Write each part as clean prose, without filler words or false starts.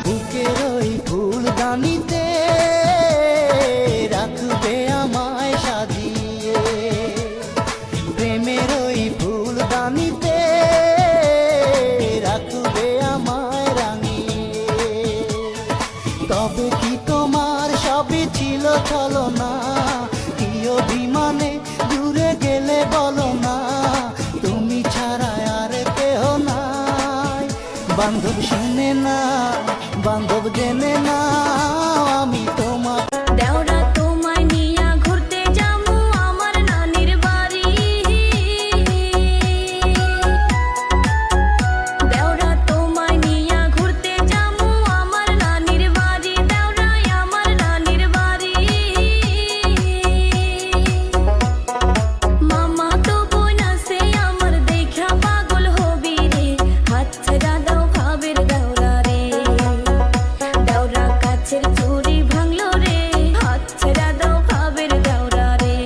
বুকের ওই ফুলদানিতে রাখবে আমায় সাজিয়ে, প্রেমের ওই ফুলদানিতে রাখবে আমায় রাঙিয়ে। তবে কি তোমার সবই ছিল ছলনা, কি অভিমানে দূরে গেলে বলো না, তুমি ছাড়া আর কেহ নাই। বান্ধব শুনে না, বান্ধব জেনে না, আমি তোমার দেওরা তোমায় নিয়া ঘুরতে যামু আমার নানির বাড়ি। দেওরা তোমায় নিয়া ঘুরতে যামু আমার নানির বাড়ি, দেওরাই আমার নানির বাড়ি। মামা তো বোন আছে আমার দেখা পাগল হবি রে, হাত ছেড়া দাও ভাবের দেওরা রে। দেওরা কাছের চুড়ি ভাঙলো রে, হাত ছেড়া দাও ভাবের দেওরা রে।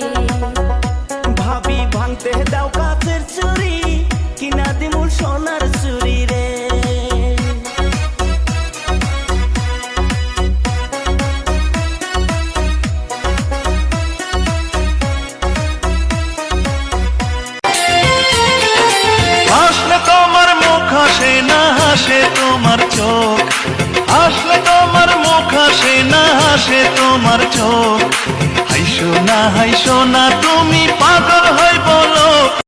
ভাবি ভাঙতে দাও কাছের চুরি, কিনা দিমু সোনার চুরি রে। আসলে তোমার মুখ হাসে না, হাসে তোমার চোখ, আসলে তোমার মুখ হাসে না, হাসে তোমার চোখ। হাইসো না তুমি পাগল হই বলো,